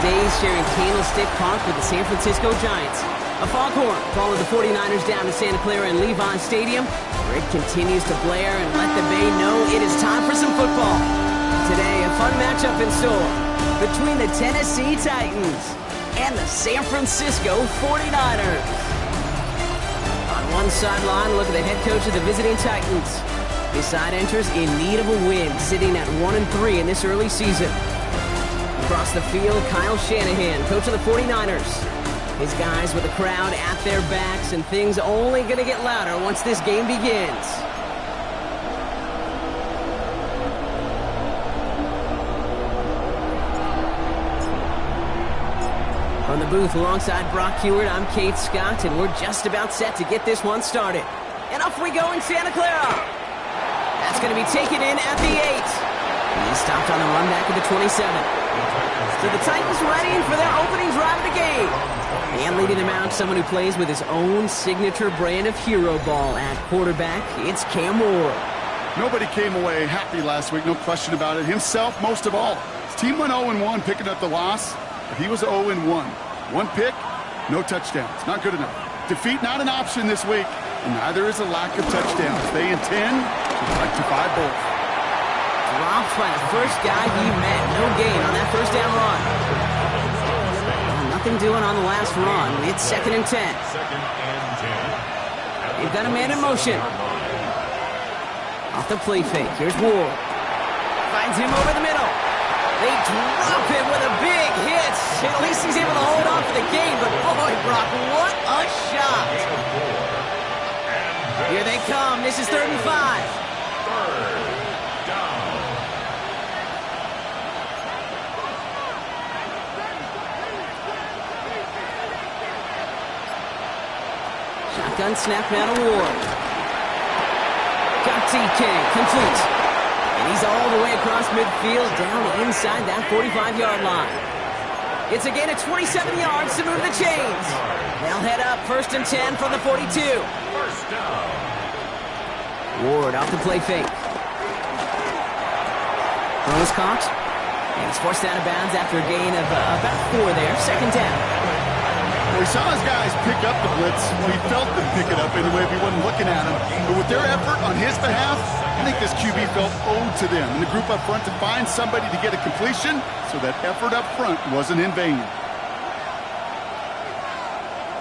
days sharing Candlestick Park with the San Francisco Giants. A foghorn followed the 49ers down to Santa Clara and Levi Stadium, where it continues to blare and let the Bay know it is time for some football. Today, a fun matchup in store between the Tennessee Titans and the San Francisco 49ers. On one sideline, look at the head coach of the visiting Titans. His side enters in need of a win, sitting at 1-3 in this early season. Across the field, Kyle Shanahan, coach of the 49ers. His guys with the crowd at their backs, and things only going to get louder once this game begins. From the booth alongside Brock Huard, I'm Kate Scott, and we're just about set to get this one started. And off we go in Santa Clara. That's going to be taken in at the 8. He's stopped on the run back at the 27. So the Titans ready for their opening drive of the game. And leading them out, someone who plays with his own signature brand of hero ball at quarterback, it's Cam Ward. Nobody came away happy last week, no question about it. Himself, most of all. His team went 0-1, picking up the loss, but he was 0-1. One pick, no touchdowns. Not good enough. Defeat not an option this week, and neither is a lack of touchdowns. They intend to rectify both. Dropped by the first guy he met. No gain on that first down run. Well, nothing doing on the last run. It's 2nd and 10. They've got a man in motion. Off the play fake. Here's Ward. Finds him over the middle. They drop him with a big hit. At least he's able to hold on for the game. But boy, Brock, what a shot. Here they come. This is 3rd and 5. Shotgun snap now to Ward. Got TK, complete. And he's all the way across midfield, down inside that 45-yard line. It's a gain of 27 yards to move the chains. They'll head up 1st and 10 from the 42. First down. Ward off the play fake. Throw is caught. And he's forced out of bounds after a gain of about 4 there. 2nd down. Well, we saw his guys pick up the blitz. Well, he felt them pick it up anyway if he wasn't looking at him. But with their effort on his behalf, I think this QB felt owed to them and the group up front to find somebody to get a completion, so that effort up front wasn't in vain.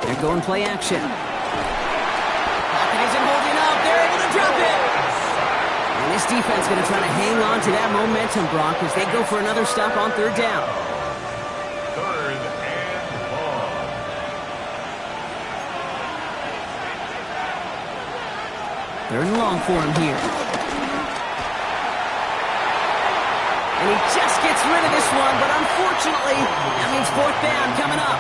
They're going play action. Pocket isn't holding up. They're able to drop it. And this defense going to try to hang on to that momentum, Brock, as they go for another stop on 3rd down. Third and long for him here. And he just gets rid of this one, but unfortunately, that means 4th down coming up.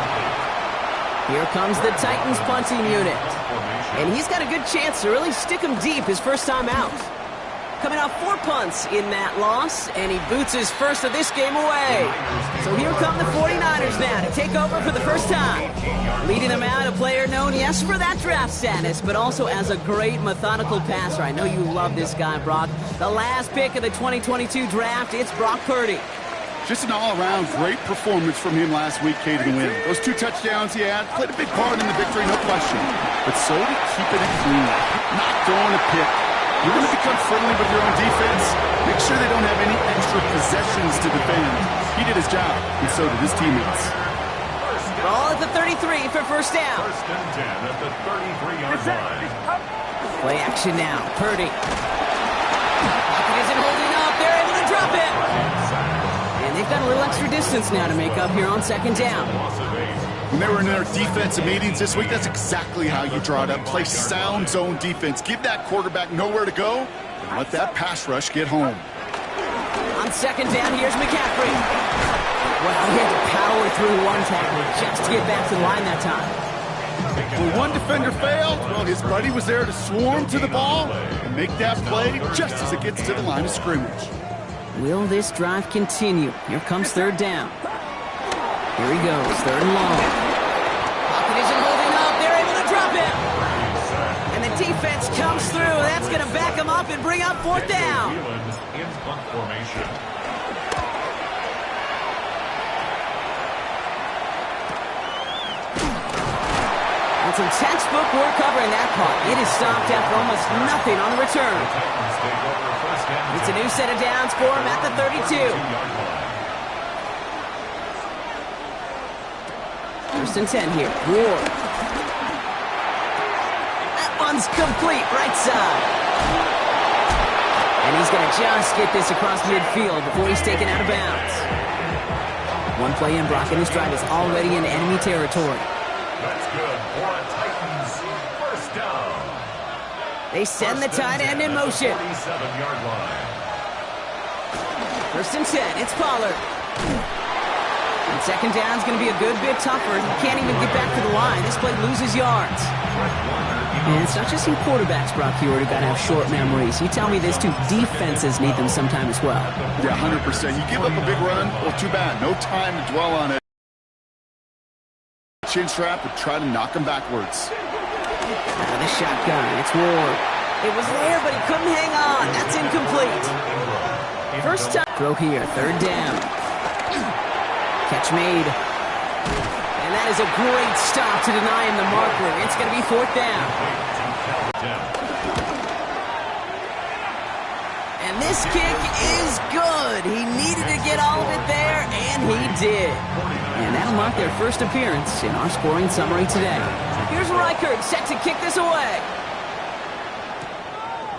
Here comes the Titans punting unit. And he's got a good chance to really stick him deep his first time out. Coming off 4 punts in that loss, and he boots his first of this game away. So here come the 49ers now to take over for the first time. Leading them out, a player known, yes, for that draft status, but also as a great methodical passer. I know you love this guy, Brock. The last pick of the 2022 draft, it's Brock Purdy. Just an all-around great performance from him last week, Kate, and win. Those 2 touchdowns he had played a big part in the victory, no question. But so did keeping it clean, not throwing a pick. You're going to become friendly with your own defense. Make sure they don't have any extra possessions to defend. He did his job, and so did his teammates. Ball at the 33 for first down. 1st and 10 at the 33-yard line. Play action now. Purdy. Pocket isn't holding up. They're able to drop it. And they've got a little extra distance now to make up here on 2nd down. When they were in their defensive meetings this week, that's exactly how you draw it up. Play sound zone defense. Give that quarterback nowhere to go, and let that pass rush get home. On 2nd down, here's McCaffrey. Well, he had to power through one tackle just to get back to the line that time. When one defender failed, well, his buddy was there to swarm to the ball and make that play just as it gets to the line of scrimmage. Will this drive continue? Here comes 3rd down. Here he goes, 3rd and long. Pocket isn't holding up. They're able to drop it. And the defense comes through. That's going to back him up and bring up 4th down. In punt formation. And some textbook work covering that punt. It is stopped after almost nothing on the return. It's a new set of downs for him at the 32. First and 10 here. Ward. That one's complete, right side. And he's going to just get this across midfield before he's taken out of bounds. One play in, Brock, and this drive is already in enemy territory. That's good for a Titans first down. They send the tight end in motion. 47-yard line. First and 10, it's Pollard. And second down's going to be a good bit tougher. He can't even get back to the line. This play loses yards. And it's not just in quarterbacks, Brock Huard, who got to have short memories. You tell me this too, defenses need them sometime as well. Yeah, 100%. You give up a big run, well, too bad. No time to dwell on it. Chin strap and try to knock him backwards. Out of the shotgun, it's Ward. It was there, but he couldn't hang on. That's incomplete. First time. Throw here, third down. Catch made. And that is a great stop to deny him the marker. It's going to be fourth down. And this kick is good. He needed to get all of it there, and he did. And that'll mark their first appearance in our scoring summary today. Here's Reichert set to kick this away.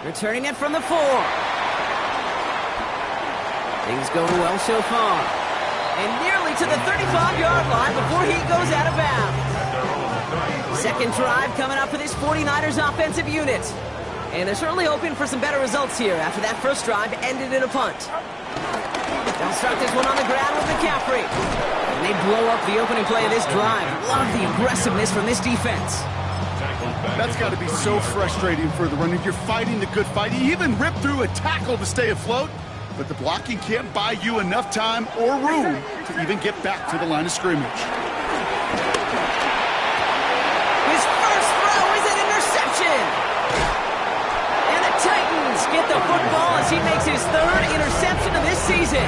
Returning it from the 4. Things go well so far. And nearly to the 35-yard line before he goes out of bounds. Second drive coming up for this 49ers offensive unit. And they're certainly hoping for some better results here after that first drive ended in a punt. They'll start this one on the ground with McCaffrey. And they blow up the opening play of this drive. Love the aggressiveness from this defense. That's got to be so frustrating for the runner. You're fighting the good fight. You even rip through a tackle to stay afloat. But the blocking can't buy you enough time or room to even get back to the line of scrimmage. His first throw is an interception. And the Titans get the football as he makes his third interception of this season.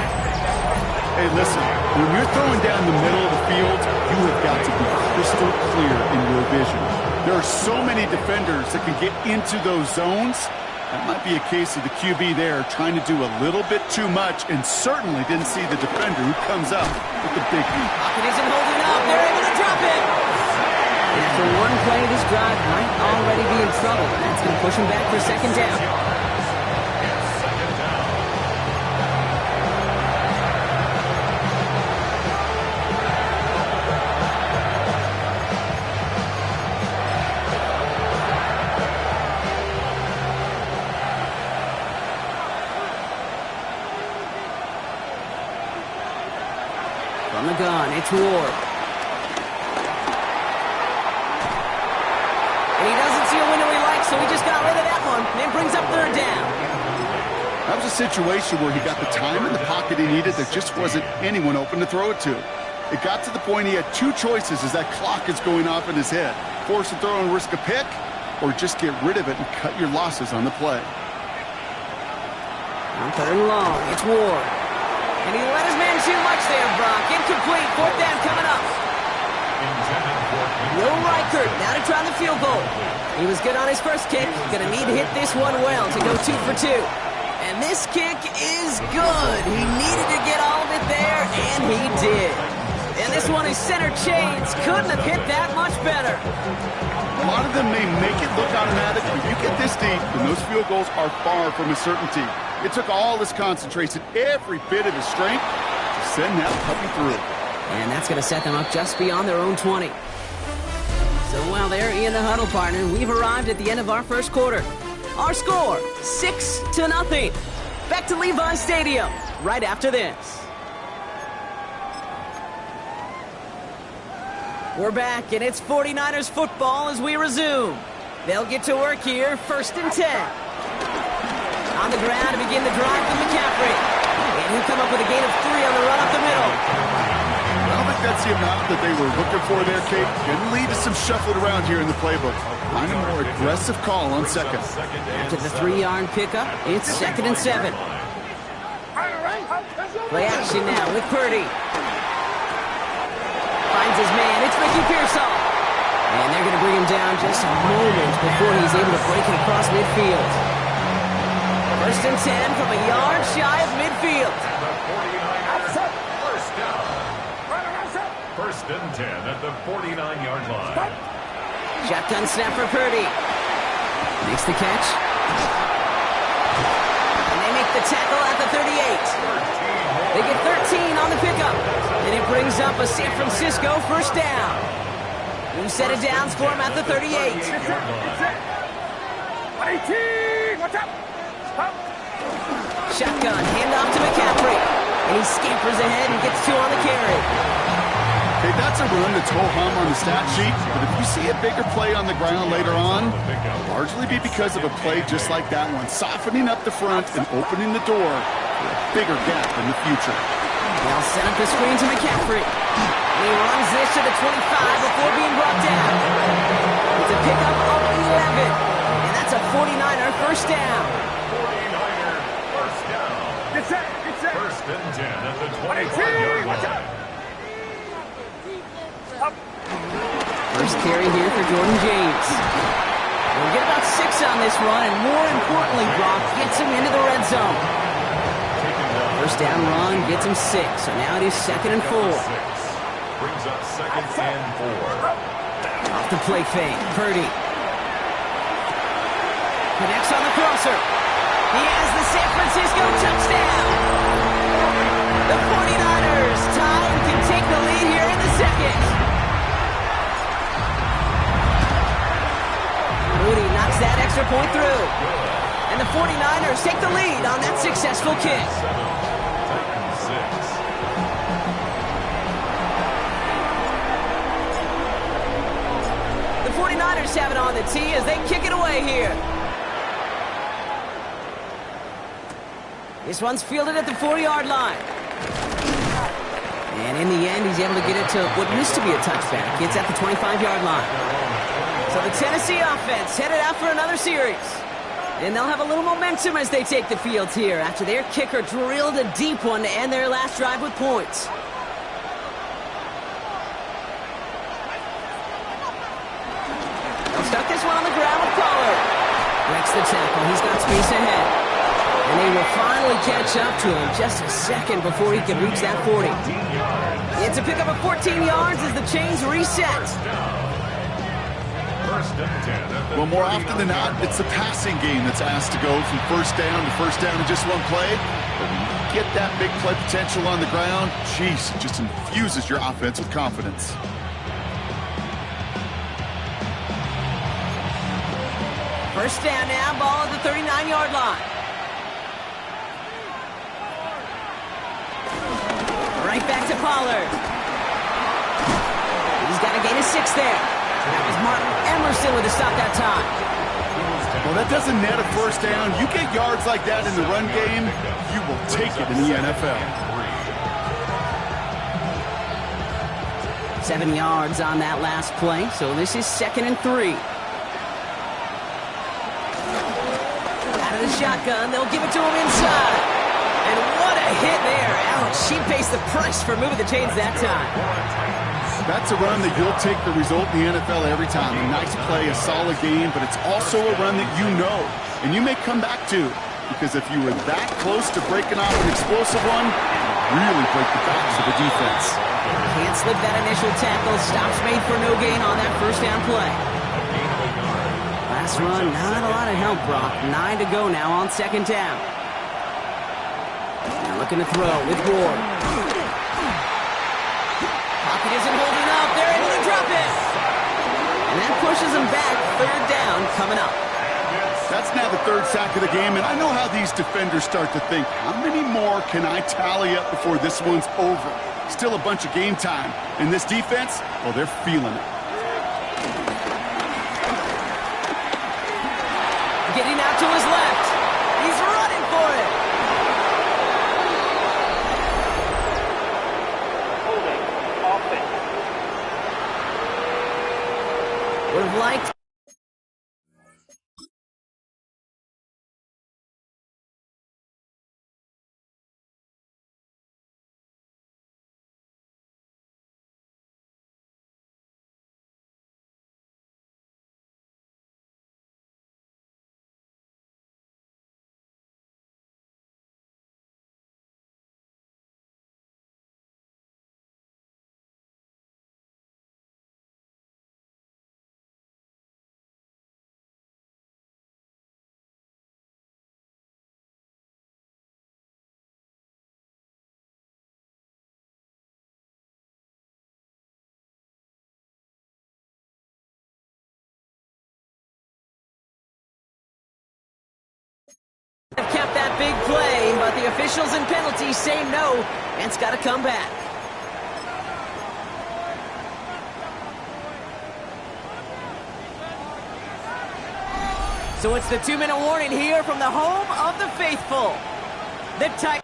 Hey, listen, when you're throwing down the middle of the field, you have got to be crystal clear in your vision. There are so many defenders that can get into those zones. That might be a case of the QB there trying to do a little bit too much and certainly didn't see the defender who comes up with the big leap. Pocket isn't holding up. They're able to drop it. And after one play, this drive might already be in trouble. And that's going to push him back for second down. From the gun, it's Ward. And he doesn't see a window he likes, so he just got rid of that one. And it brings up third down. That was a situation where he got the time in the pocket he needed. There just wasn't anyone open to throw it to. It got to the point he had two choices as that clock is going off in his head. Force a throw and risk a pick, or just get rid of it and cut your losses on the play. On third and long, it's Ward. And he let his man shoot much there, Brock. Incomplete. Fourth down coming up. Will Reichert now to try the field goal. He was good on his first kick. Going to need to hit this one well to go 2 for 2. And this kick is good. He needed to get all of it there, and he did. And this one is center chains. Couldn't have hit that much better. A lot of them may make it look automatic, but you get this deep, and those field goals are far from a certainty. It took all his concentration, every bit of his strength, to send that puppy through. And that's going to set them up just beyond their own 20. So while they're in the huddle, partner, we've arrived at the end of our first quarter. Our score, 6-0. Back to Levi Stadium right after this. We're back, and it's 49ers football as we resume. They'll get to work here, first and 10. On the ground to begin the drive from McCaffrey. And he'll come up with a gain of 3 on the run up the middle. I don't think that's the amount that they were looking for there, Kate. Can lead to some shuffling around here in the playbook. Find a more aggressive call on second. After the 3-yard pickup, it's second and 7. Play action now with Purdy. Finds his man. It's Ricky Pearsall. And they're going to bring him down just a moment before he's able to break it across midfield. 1st and 10 from a yard shy of midfield. The 49ers, first down. 1st and 10 at the 49-yard line. Shotgun snap for Purdy. Makes the catch. And they make the tackle at the 38. They get 13 on the pickup. And it brings up a San Francisco first down. New set of downs for him at the 38. 18, watch out! Shotgun, handoff to McCaffrey. And he scampers ahead and gets 2 on the carry. Okay, that's a run that's ho-hum on the stat sheet, but if you see a bigger play on the ground later on, it'll largely be because of a play just like that one, softening up the front and opening the door for a bigger gap in the future. They'll set up the screen to McCaffrey. And he runs this to the 25 before being brought down. It's a pickup of 11. And that's a 49er first down. 49er, first down. Get set! 1st and 10 at the 25-yard line. First carry here for Jordan James. We'll get about 6 on this run, and more importantly, Brock gets him into the red zone. First down run gets him 6, so now it is 2nd and 4. Brings up 2nd and 4. Off the play fake, Purdy. Connects on the crosser. He has the San Francisco touchdown. The 49ers tie and can take the lead here in the 2nd. Moody knocks that extra point through. And the 49ers take the lead on that successful kick. Titans 6. The 49ers have it on the tee as they kick it away here. This one's fielded at the 4-yard line. And in the end, he's able to get it to what used to be a touchback. It's at the 25-yard line. So the Tennessee offense headed out for another series. And they'll have a little momentum as they take the field here after their kicker drilled a deep one to end their last drive with points. They'll stuck this one on the ground with Pollard. Breaks the tackle. He's got space ahead. And they will finally catch up to him just a second before he can reach that 40. It's a pickup of 14 yards as the chains reset. Well, more often than not, it's the passing game that's asked to go from first down in just one play. But when you get that big play potential on the ground, geez, it just infuses your offense with confidence. First down now, ball at the 39-yard line. Right back to Pollard. He's got a gain of 6 there. That was Martin Emerson with a stop that time. Well, that doesn't net a first down. You get yards like that in the run game, you will take it in the NFL. 7 yards on that last play, so this is 2nd and 3. Out of the shotgun, they'll give it to him inside. And what a hit there. Ouch, she pays the price for moving the chains that time. That's a run that you'll take the result in the NFL every time. A nice play, a solid game, but it's also a run that you know and you may come back to, because if you were that close to breaking off an explosive one, it really break the backs of the defense. Can't slip that initial tackle. Stops made for no gain on that first down play. Last run, not a lot of help, Brock. 9 to go now on 2nd down. Now looking to throw with Ward. Pocket isn't holding up. They're able to drop it. And that pushes them back. 3rd down coming up. That's now the 3rd sack of the game, and I know how these defenders start to think, how many more can I tally up before this one's over? Still a bunch of game time. And this defense, well, they're feeling it. Getting out to his left. He's running for it. Would have liked big play, but the officials and penalties say no, and it's got to come back. So it's the 2-minute warning here from the home of the faithful. The Titans.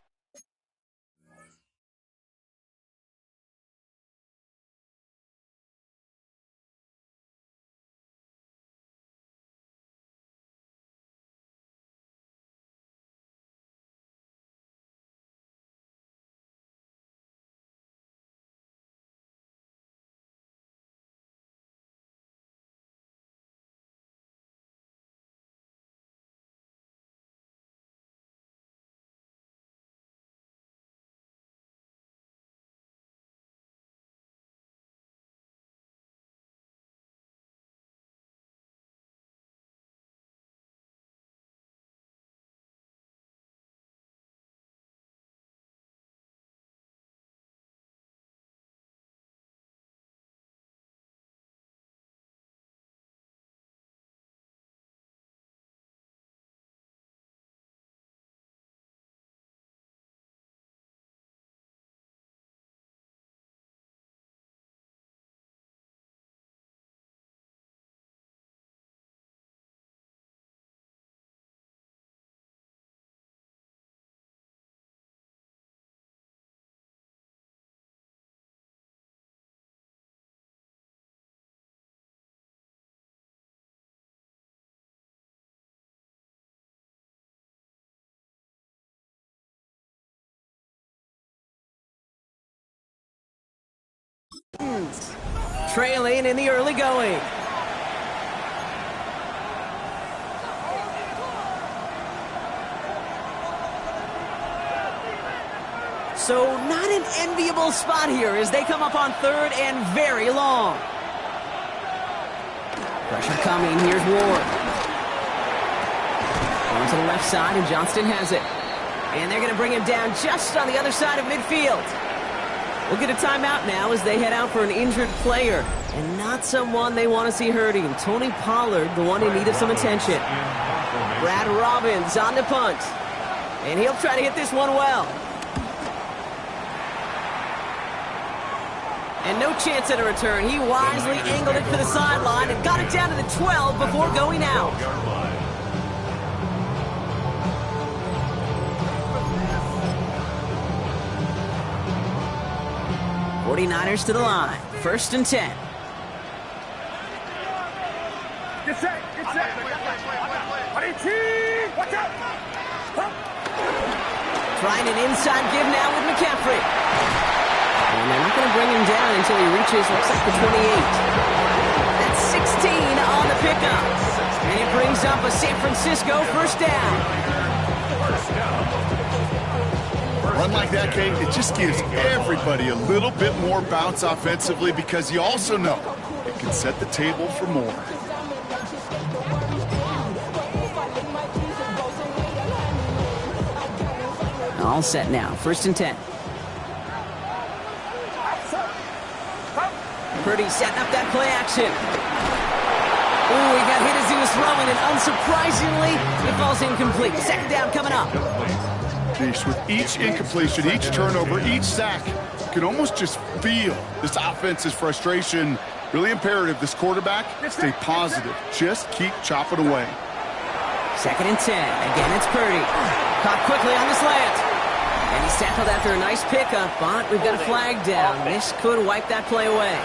Trailing in the early going. So not an enviable spot here as they come up on third and very long. Pressure coming. Here's Ward. Going to the left side, and Johnston has it. And they're going to bring him down just on the other side of midfield. We'll get a timeout now as they head out for an injured player. And not someone they want to see hurting. Tony Pollard, the one in need of some attention. Brad Robbins on the punt. And he'll try to hit this one well. And no chance at a return. He wisely angled it for the sideline and got it down to the 12 before going out. 49ers to the line. 1st and 10. Get set. Get set. Watch out. Trying an inside give now with McCaffrey. And they're not going to bring him down until he reaches, looks like the 28. That's 16 on the pickup. And it brings up a San Francisco first down. Run like that, Kate, it just gives everybody a little bit more bounce offensively because you also know it can set the table for more. All set now. 1st and 10. Purdy setting up that play action. Ooh, he got hit as he was throwing, and unsurprisingly, it falls incomplete. 2nd down coming up. With each incompletion, each turnover, each sack, you can almost just feel this offense's frustration. Really imperative, this quarterback, stay positive. Just keep chopping away. 2nd and 10. Again, it's Purdy. Caught quickly on the slant. And he's tackled after a nice pickup, but we've got a flag down. This could wipe that play away.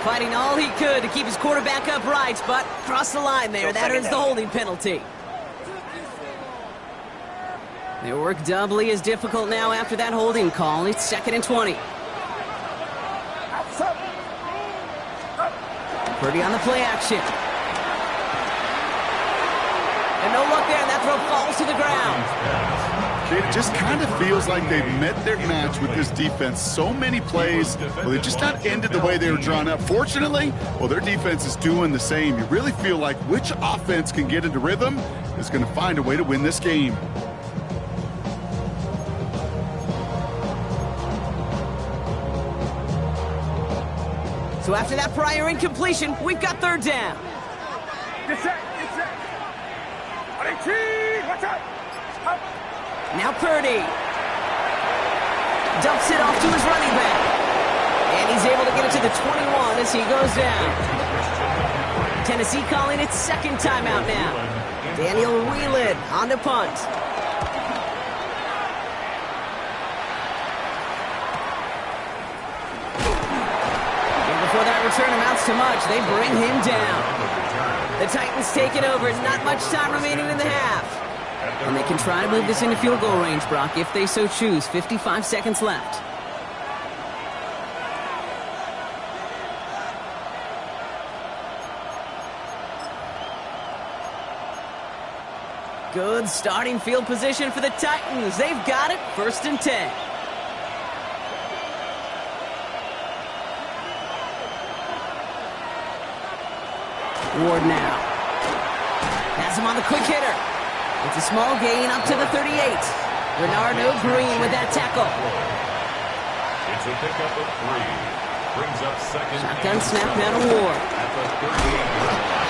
Fighting all he could to keep his quarterback upright, but crossed the line there. That earns the holding penalty. Their work doubly as difficult now after that holding call. It's 2nd and 20. Purdy on the play action. And no luck there, and that throw falls to the ground. It just kind of feels like they've met their match with this defense. So many plays, well, they've just not ended the way they were drawn up. Fortunately, well, their defense is doing the same. You really feel like which offense can get into rhythm is going to find a way to win this game. So after that prior incompletion, we've got 3rd down. Get set. Get set. Watch out! Up. Now Purdy. Dumps it off to his running back. And he's able to get it to the 21 as he goes down. Tennessee calling its second timeout now. Daniel Whelan on the punt. And before that return amounts to much, they bring him down. The Titans take it over. Not much time remaining in the half. And they can try to move this into field goal range, Brock, if they so choose. 55 seconds left. Good starting field position for the Titans. They've got it. 1st and 10. Ward now. Has him on the quick hitter. It's a small gain up to the 38. Bernardo Green with that tackle. It's a pickup of 3. Brings up second. Shotgun snap now to Ward. At the 38.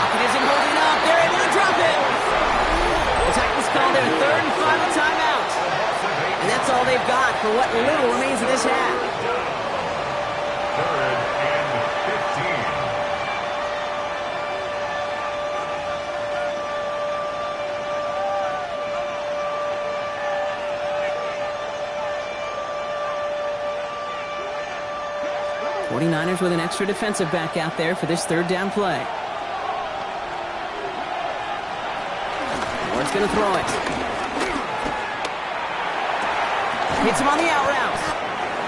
Pocket isn't holding up. They're able to drop it. The Titans call their 3rd and final timeout. And that's all they've got for what little remains of this half. 3rd and 15. '49ers with an extra defensive back out there for this 3rd down play. Ward's going to throw it. Hits him on the out route.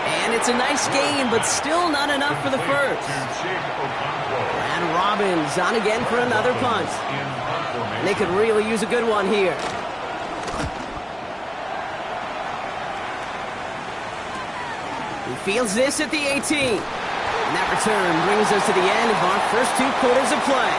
And it's a nice gain, but still not enough for the first. And Robbins on again for another punt. They could really use a good one here. He fields this at the 18. And that return brings us to the end of our first 2 quarters of play.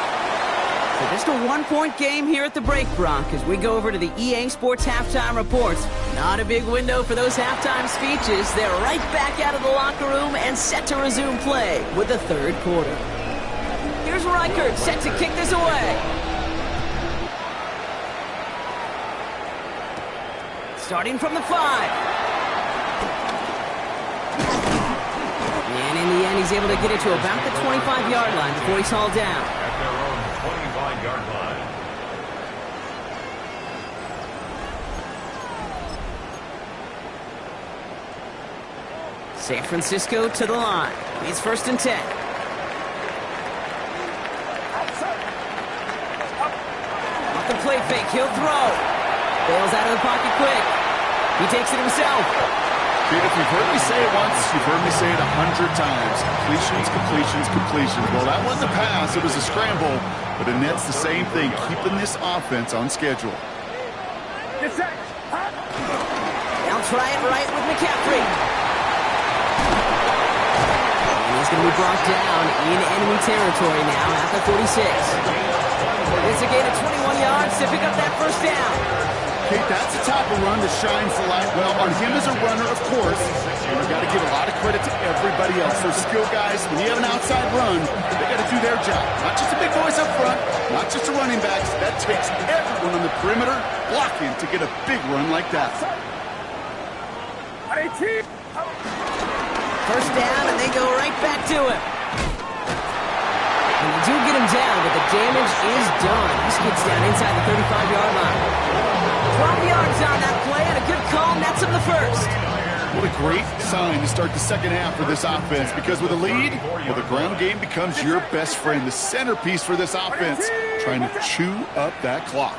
So just a 1-point game here at the break, Brock, as we go over to the EA Sports halftime reports. Not a big window for those halftime speeches. They're right back out of the locker room and set to resume play with the 3rd quarter. Here's Reichert set to kick this away. Starting from the 5. And in the end, he's able to get it to about the 25-yard line before he's hauled down. At their own 25-yard line. San Francisco to the line. It's 1st and 10. Off the play fake, he'll throw. Bails out of the pocket quick. He takes it himself. Dude, if you've heard me say it once, you've heard me say it 100 times. Completions, completions, completions. Well, that wasn't a pass. It was a scramble. But Annette's the same thing, keeping this offense on schedule. Get set. They'll try it right with McCaffrey. And he's going to be brought down in enemy territory now at the 46. It's a gain of 21 yards to pick up that 1st down. Kate, that's the type of run that shines the light well on him as a runner, of course. And you've got to give a lot of credit to everybody else. Those skill guys, when you have an outside run, they got to do their job. Not just the big boys up front, not just the running backs. That takes everyone on the perimeter blocking to get a big run like that. 18. 1st down, and they go right back to him. And they do get him down, but the damage is done. This gets down inside the 35-yard line. 12 yards on that play, and a good call nets him the 1st. What a great sign to start the 2nd half for this offense, because with a lead, well, the ground game becomes your best friend, the centerpiece for this offense, trying to chew up that clock.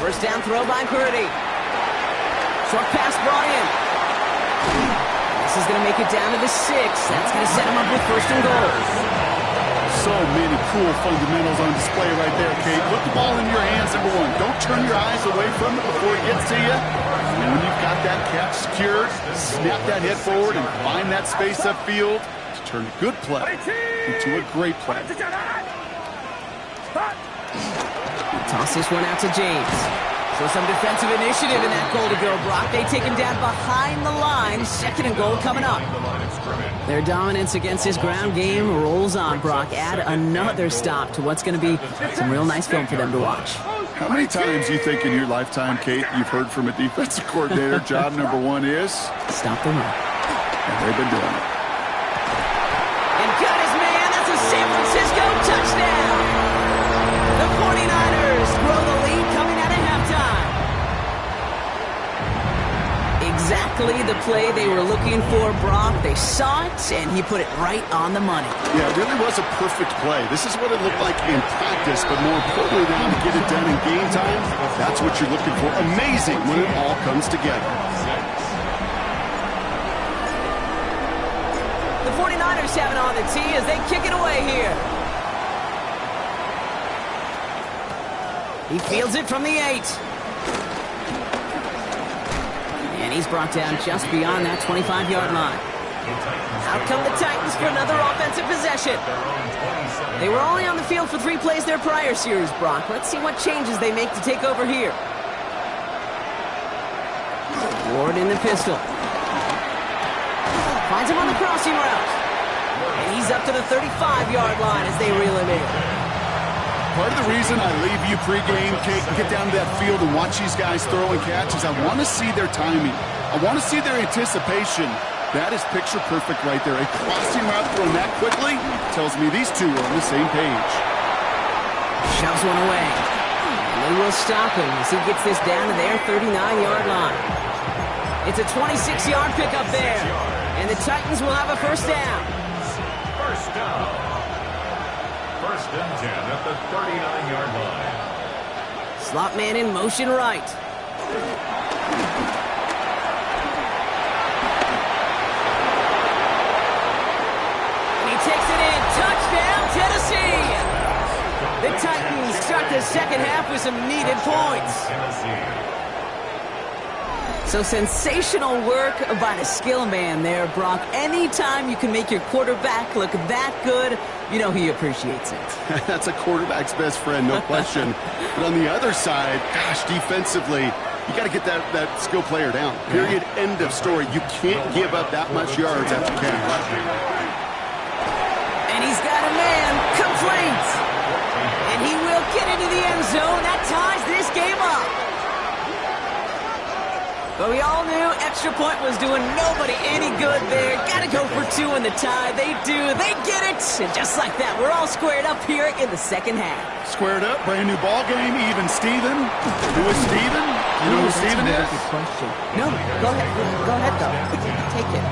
1st down throw by Purdy. Short pass brought in. This is going to make it down to the 6. That's going to set him up with 1st and goal. So many cool fundamentals on display right there, Kate. Put the ball in your hands, number 1. Don't turn your eyes away from it before it gets to you. And when you've got that catch secured, snap that head forward and find that space upfield to turn a good play into a great play. Toss this one out to James. So some defensive initiative in that goal to go, Brock. They take him down behind the line. 2nd and goal coming up. Their dominance against his ground game rolls on, Brock. Add another stop to what's going to be some real nice film for them to watch. How many times do you think in your lifetime, Kate, you've heard from a defensive coordinator, job number one is? Stop the run. And they've been doing it. And got his man. That's a San Francisco touchdown. The 49ers grow the lead coming out of halftime. Exactly the play they were looking for, Brock. They saw it, and he put it right on the money. Yeah, it really was a perfect play. This is what it looked like in practice, but more importantly now to get it done in game time, that's what you're looking for. Amazing when it all comes together. The 49ers have it on the tee as they kick it away here. He fields it from the 8. And he's brought down just beyond that 25-yard line. Out come the Titans for another offensive possession. They were only on the field for 3 plays their prior series, Brock. Let's see what changes they make to take over here. Ward in the pistol. Finds him on the crossing route. And he's up to the 35-yard line as they reel him in. Part of the reason I leave you pregame, Kate, and get down to that field and watch these guys throw and catch is I want to see their timing. I want to see their anticipation. That is picture perfect right there. A crossing route thrown that quickly tells me these two are on the same page. Shoves one away. And they will stop him as he gets this down to their 39-yard line. It's a 26-yard pickup there. And the Titans will have a first down. First down. First and 10 at the 39-yard line. Slot man in motion right. And he takes it in. Touchdown, Tennessee! The Titans start the second half with some needed points. So sensational work by the skill man there, Brock. Anytime you can make your quarterback look that good, you know he appreciates it. That's a quarterback's best friend, no question. But on the other side, gosh, defensively, you got to get that skill player down. Period. End of story. You can't give up that much yards after catch. And he's got a man complete. And he will get into the end zone. That ties this game up. But we all knew extra point was doing nobody any good there. Got to go for 2 in the tie. They do. They get it. And just like that, we're all squared up here in the second half. Squared up, brand new ball game, even Steven. Who is Steven? You know who Steven is? Good question. No, go ahead. Go ahead, though. Take it.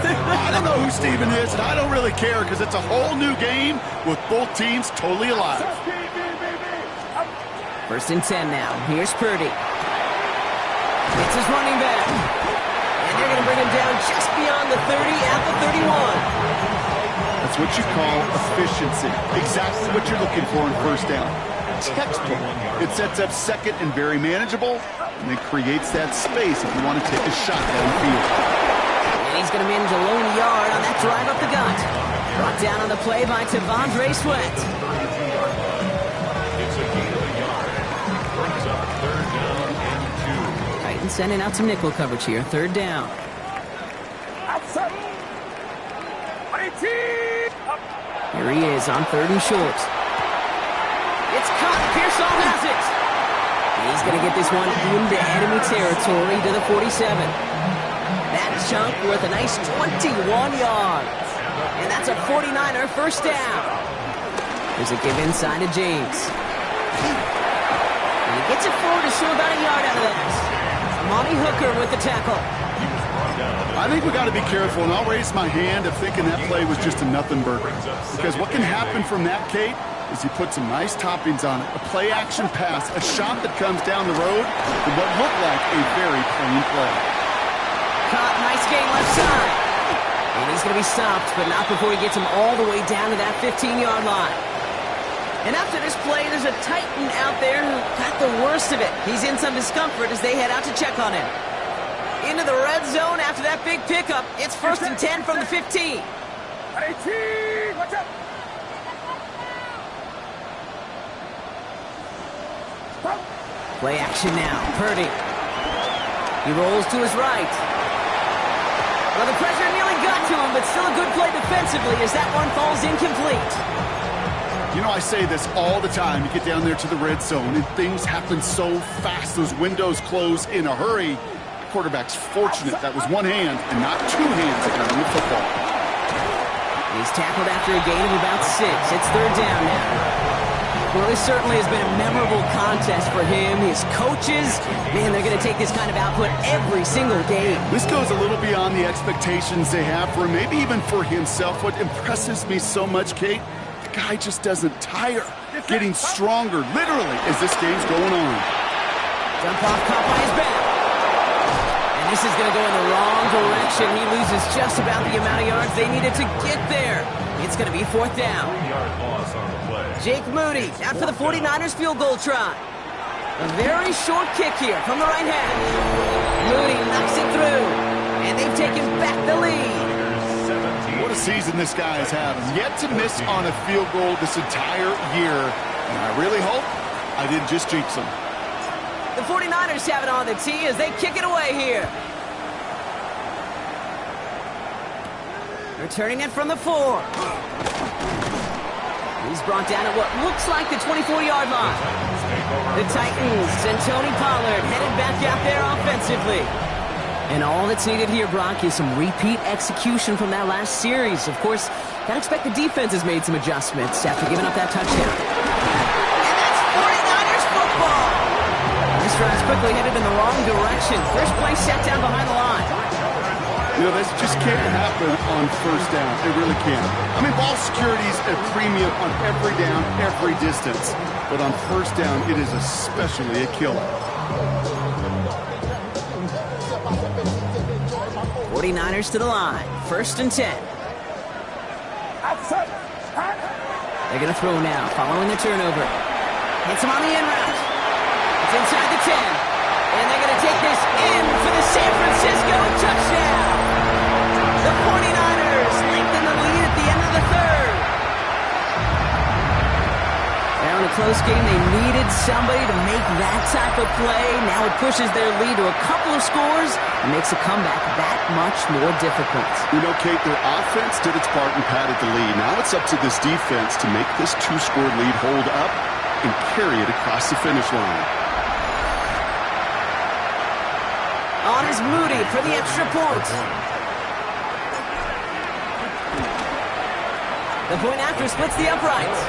I don't know who Steven is, and I don't really care because it's a whole new game with both teams totally alive. First and 10 now. Here's Purdy. It's his running back. And they're going to bring him down just beyond the 30 at the 31. That's what you call efficiency. Exactly what you're looking for in first down. Textbook. It sets up second and very manageable, and it creates that space if you want to take a shot downfield. And he's going to manage a lone yard on that drive up the gut. Brought down on the play by T'Vondre Sweat. It's a gain of a yard. Brings up third down and 2. Titans sending out some nickel coverage here. Third down. Outside. 18. Here he is on third and short. It's caught. Pearsall has it. And he's going to get this one into enemy territory to the 47. That chunk worth a nice 21 yards. And that's a 49er first down. There's a give inside to James. And he gets it forward to show about a yard out of that. Amani Hooker with the tackle. I think we got to be careful, and I'll raise my hand of thinking that play was just a nothing burger. Because what can happen from that, Kate, is you put some nice toppings on it. A play-action pass, a shot that comes down the road with what looked like a very plain play. Caught, nice game left side. And he's going to be stopped, but not before he gets him all the way down to that 15-yard line. And after this play, there's a Titan out there who got the worst of it. He's in some discomfort as they head out to check on him. Into the red zone after that big pickup. It's first and 10 from the 15. 18. Watch out. Play action now. Purdy. He rolls to his right. Well, the pressure nearly got to him, but still a good play defensively as that one falls incomplete. You know, I say this all the time. You get down there to the red zone, and things happen so fast. Those windows close in a hurry. The quarterback's fortunate that was one hand and not two hands that got him the football. He's tackled after a gain of about 6. It's third down now. Well, this certainly has been a memorable contest for him. His coaches, man, they're going to take this kind of output every single game. This goes a little beyond the expectations they have for him, maybe even for himself. What impresses me so much, Kate, the guy just doesn't tire. Getting stronger, literally, as this game's going on. Jump off, caught by his back. And this is going to go in the wrong direction. He loses just about the amount of yards they needed to get there. It's going to be fourth down. 3-yard loss on the play. Jake Moody out for the 49ers field goal try. A very short kick here from the right hash. Moody knocks it through, and they've taken back the lead. What a season this guy has had. Yet to miss on a field goal this entire year. And I really hope I didn't just jinx him. The 49ers have it on the tee as they kick it away here. Returning it from the 4. He's brought down at what looks like the 24-yard line. The Titans and Tony Pollard headed back out there offensively. And all that's needed here, Brock, is some repeat execution from that last series. Of course, gotta expect the defense has made some adjustments after giving up that touchdown. And that's 49ers football! This drive's quickly headed in the wrong direction. First play set down behind the line. You know, this just can't happen on first down. It really can't. I mean, ball security's a premium on every down, every distance. But on first down, it is especially a killer. 49ers to the line. First and 10. They're going to throw now, following the turnover. Hits him on the in route. It's inside the 10. And they're going to take this in for the San Francisco touchdown. The 49ers lengthen the lead at the end of the third. Now in a close game, they needed somebody to make that type of play. Now it pushes their lead to a couple of scores and makes a comeback that much more difficult. You know, Kate, their offense did its part and padded the lead. Now it's up to this defense to make this two-score lead hold up and carry it across the finish line. On is Moody for the extra point. The point after splits the uprights.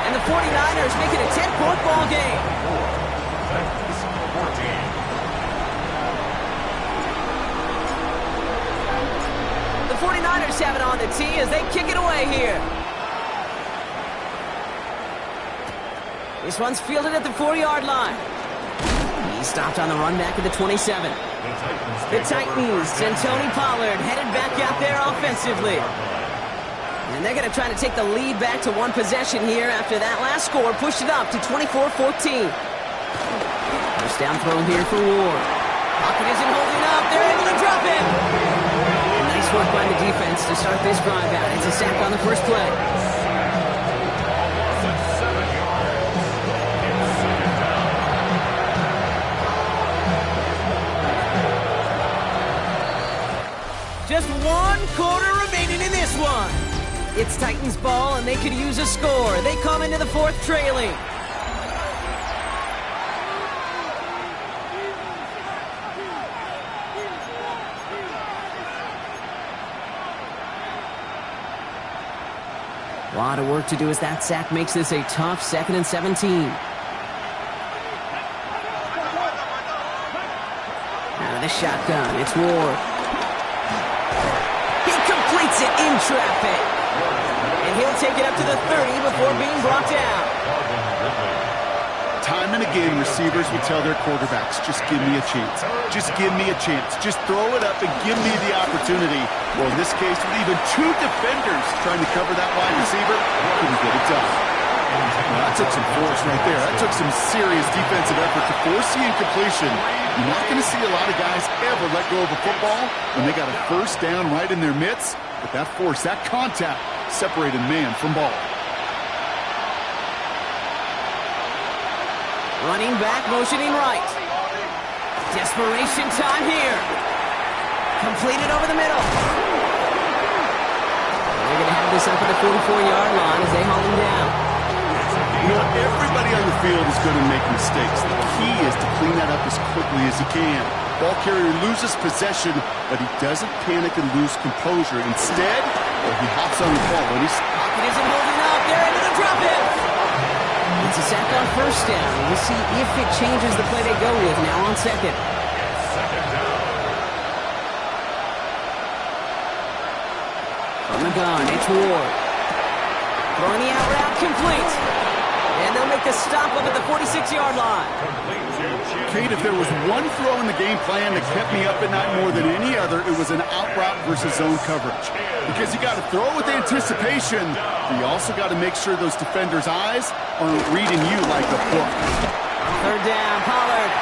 And the 49ers make it a 10-point ball game. The 49ers have it on the tee as they kick it away here. This one's fielded at the 4-yard line. He stopped on the run back at the 27. The Titans and Tony Pollard headed back out there offensively. And they're going to try to take the lead back to one possession here after that last score pushed it up to 24-14. First down throw here for Ward. Pocket isn't holding up. They're able to drop him. And nice work by the defense to start this drive out. It's a sack on the first play. Just 1 quarter remaining in this one. It's Titans ball, and they could use a score. They come into the fourth trailing. A lot of work to do as that sack makes this a tough 2nd and 17. Out of the shotgun, it's Ward. He completes it in traffic. And he'll take it up to the 30 before being brought down. Time and again, receivers will tell their quarterbacks, just give me a chance. Just give me a chance. Just throw it up and give me the opportunity. Well, in this case, with even 2 defenders trying to cover that wide receiver, couldn't get it done. Well, that took some force right there. That took some serious defensive effort to force the incompletion. You're not going to see a lot of guys ever let go of a football when they got a first down right in their midst. But that force, that contact, separated man from ball. Running back, motioning right. Desperation time here. Completed over the middle. They're going to have this up at the 44-yard line as they haul him down. You know what? Everybody on the field is going to make mistakes. The key is to clean that up as quickly as you can. Ball carrier loses possession, but he doesn't panic and lose composure. Instead, he hops on the ball. And Pocket isn't holding up. They're into the drop it. It's a sack on first down. We'll see if it changes the play they go with now on second. Second down. From the gun, it's Ward. Throwing the out route, complete. And they'll make the stop up at the 46-yard line. Kate, if there was one throw in the game plan that kept me up at night more than any other, it was an out route versus zone coverage. Because you got to throw with anticipation, but you also got to make sure those defenders' eyes aren't reading you like a book. Third down, Pollard.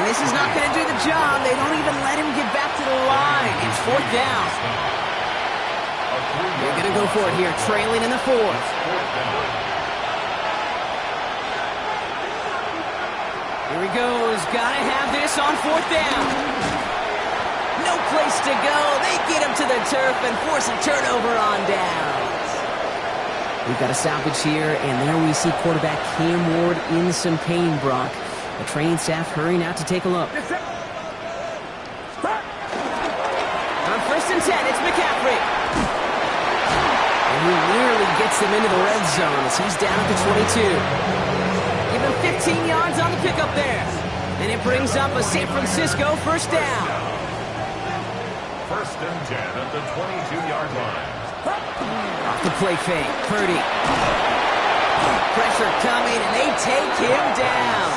And this is not going to do the job. They don't even let him get back to the line. It's fourth down. They're going to go for it here, trailing in the fourth. Here he goes. Gotta have this on fourth down. No place to go. They get him to the turf and force a turnover on downs. We've got a salvage here, and there we see quarterback Cam Ward in some pain, Brock. The training staff hurrying out to take a look. On first and 10, it's McCaffrey. And he nearly gets them into the red zone as he's down at the 22. Give him 15 yards on the pickup there. And it brings up a San Francisco first down. First and 10 at the 22-yard line. Off the play fake, Purdy. Pressure coming, and they take him down.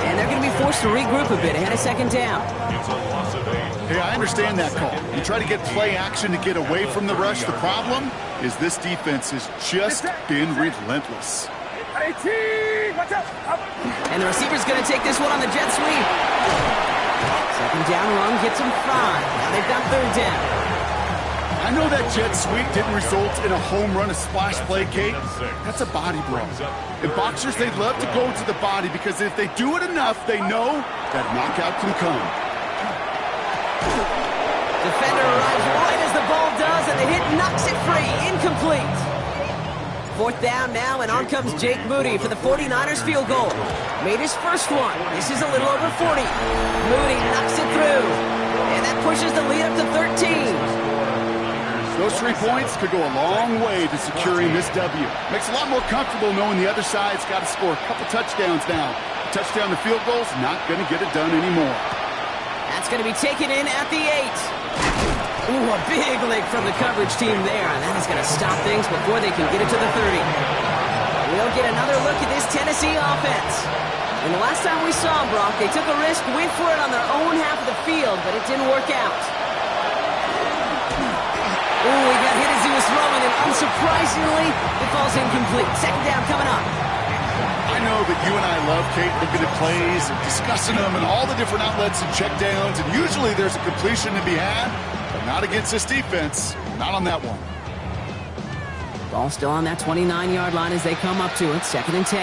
And they're going to be forced to regroup a bit ahead of second down. It's a loss of 8. Hey, I understand that call. You try to get play action to get away from the rush. The problem is this defense has just been relentless. 18, watch out. And the receiver's going to take this one on the jet sweep. Second down run gets him 5. Now they've got third down. I know that jet sweep didn't result in a home run, a splash play, Kate. That's a body blow. And boxers, they love to go to the body because if they do it enough, they know that knockout can come. Defender arrives right as the ball does, and the hit knocks it free. Incomplete. Fourth down now, and on comes Jake Moody for the 49ers field goal. Made his first one. This is a little over 40. Moody knocks it through. And that pushes the lead up to 13. Those 3 points could go a long way to securing this W. Makes it a lot more comfortable knowing the other side's got to score a couple touchdowns now. A touchdown to field goal's not going to get it done anymore. That's going to be taken in at the 8. Ooh, a big leg from the coverage team there, and that is going to stop things before they can get it to the 30. We'll get another look at this Tennessee offense. And the last time we saw Brock, they took a risk, went for it on their own half of the field, but it didn't work out. Ooh, he got hit as he was throwing, and unsurprisingly, it falls incomplete. Second down coming up. I know that you and I love, Kate, looking at plays and discussing them and all the different outlets and checkdowns, and usually there's a completion to be had, but not against this defense. Not on that one. Ball still on that 29-yard line as they come up to it. Second and 10.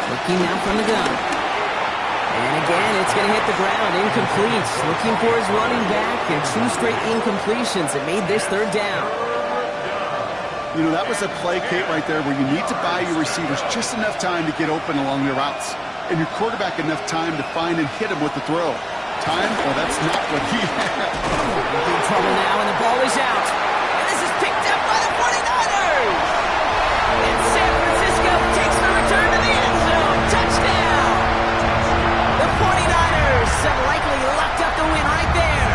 Looking now from the gun. And again, it's going to hit the ground. Incomplete. Looking for his running back, and 2 straight incompletions that made this third down. You know, that was a play, Kate, right there where you need to buy your receivers just enough time to get open along their routes, and your quarterback enough time to find and hit him with the throw. Time? Well, that's not what he had. In trouble now, and the ball is out. And this is picked up by the 49ers! And San Francisco takes the return to the end zone. Touchdown! The 49ers have likely locked up the win right there.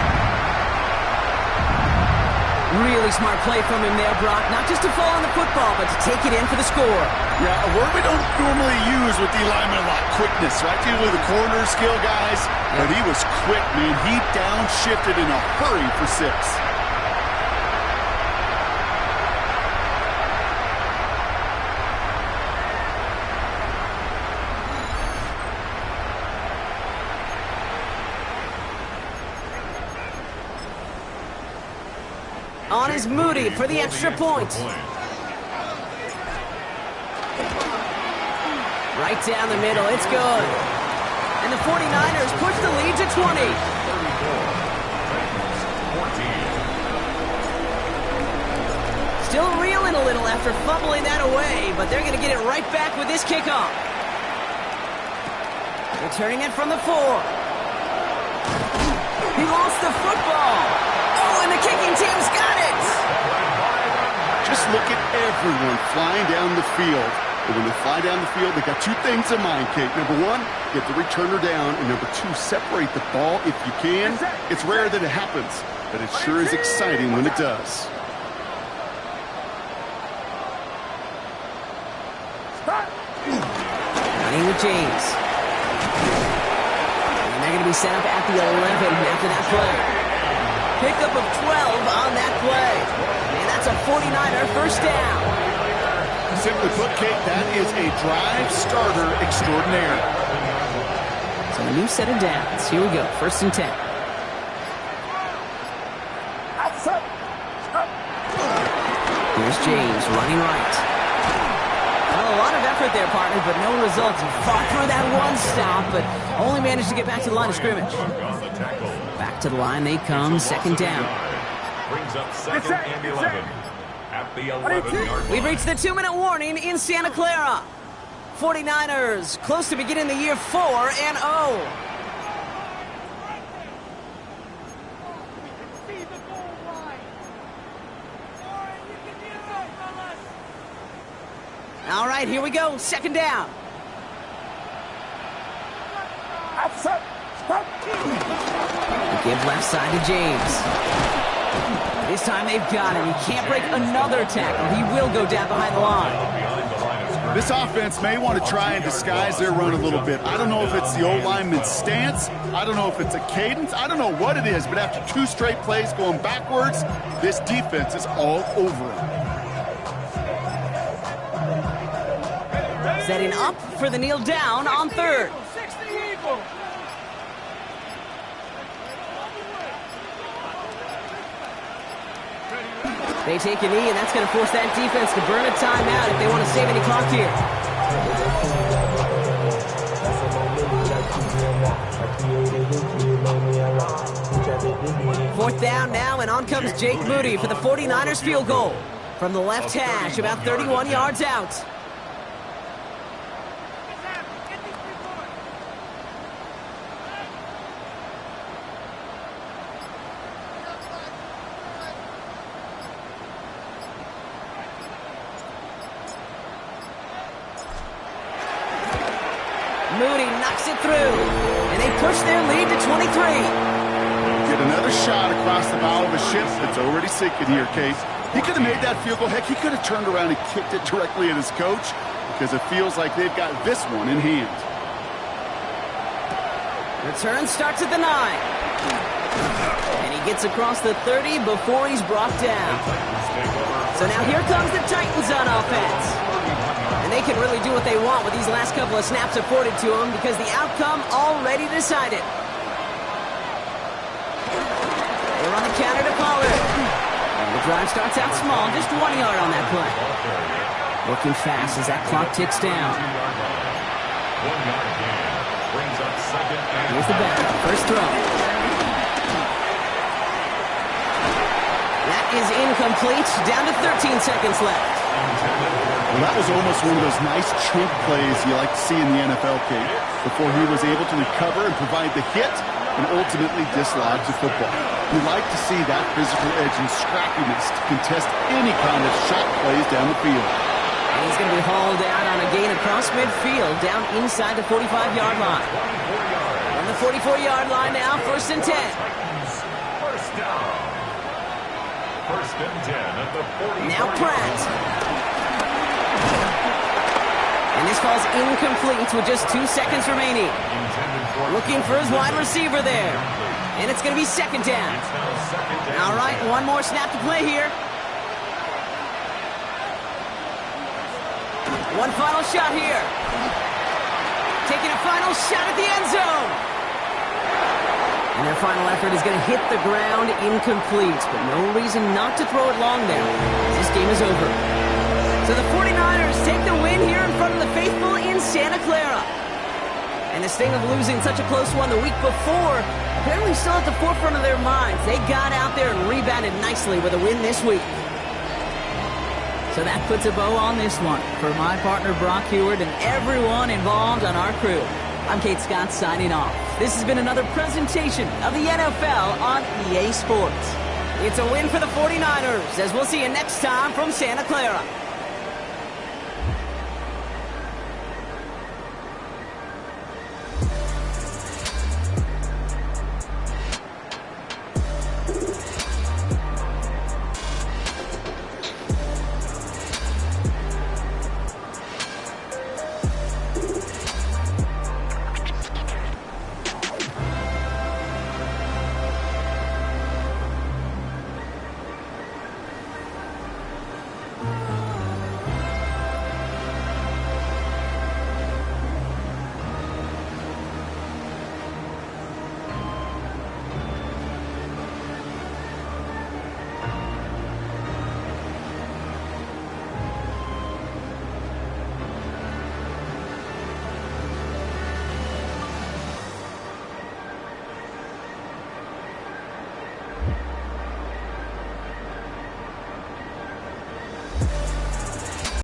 Really smart play from him there, Brock. Not just to fall on the football, but to take it in for the score. Yeah, a word we don't normally use with the lineman a lot. Quickness, right? Usually the corner skill guys. Yeah. But he was quick, man. He downshifted in a hurry for 6. On is Moody for the extra point. Right down the middle, it's good. And the 49ers push the lead to 20. Still reeling a little after fumbling that away, but they're going to get it right back with this kickoff. Returning it from the 4. He lost the football. Oh, and the kicking team's got it. Just look at everyone flying down the field. And when they fly down the field, they got two things in mind, Kate. Number one, get the returner down. And number two, separate the ball if you can. It's rare that it happens, but it sure is exciting when it does. Running with James. And they're going to be set up at the 11 after that play. Pickup of 12 on that play. And that's a 49er first down. Simply put, Kate, that is a drive starter extraordinaire. So a new set of downs. Here we go. 1st and 10. Here's James running right. Well, a lot of effort there, partner, but no results. He fought through that one stop, but only managed to get back to the line of scrimmage. Back to the line they come. 2nd down. Brings up 2nd and 11. At the 11-yard line. We've reached the 2-minute warning in Santa Clara. 49ers close to beginning the year 4-0. All right, here we go. 2nd down. Give left side to James. This time they've got him. He can't break another tackle. He will go down behind the line. This offense may want to try and disguise their run a little bit. I don't know if it's the O-lineman's stance. I don't know if it's a cadence. I don't know what it is, but after 2 straight plays going backwards, this defense is all over him. Setting up for the kneel down on 3rd. They take a knee, and that's going to force that defense to burn a timeout if they want to save any clock here. 4th down now, and on comes Jake Moody for the 49ers field goal. From the left hash, about 31 yards out. Moody knocks it through, and they push their lead to 23. Get another shot across the bow of a ship that's already sinking here, Case. He could have made that field goal. Heck, he could have turned around and kicked it directly at his coach because it feels like they've got this one in hand. Return starts at the 9. And he gets across the 30 before he's brought down. So now here comes the Titans on offense. And they can really do what they want with these last couple of snaps afforded to them because the outcome already decided. They run the counter to Pollard. And the drive starts out small, just 1 yard on that play. Looking fast as that clock ticks down. 1 yard gain. Brings up 2nd and Here's the back, first throw. That is incomplete, down to 13 seconds left. Well, that was almost one of those nice chunk plays you like to see in the NFL, Kate, before he was able to recover and provide the hit and ultimately dislodge the football. You like to see that physical edge and scrappiness to contest any kind of shot plays down the field. And he's going to be hauled out on a gain across midfield, down inside the 45-yard line. On the 44-yard line now, 1st and 10. First down. 1st and 10 at the 40. Now Pratt. And this falls incomplete with just 2 seconds remaining. Looking for his wide receiver there. And it's going to be 2nd down. All right, one more snap to play here. One final shot here. Taking a final shot at the end zone. And their final effort is going to hit the ground incomplete, but no reason not to throw it long there. This game is over. So the 49ers take the win here in front of the faithful in Santa Clara. And the sting of losing such a close one the week before, apparently still at the forefront of their minds. They got out there and rebounded nicely with a win this week. So that puts a bow on this one. For my partner Brock Heward and everyone involved on our crew, I'm Kate Scott signing off. This has been another presentation of the NFL on EA Sports. It's a win for the 49ers, as we'll see you next time from Santa Clara.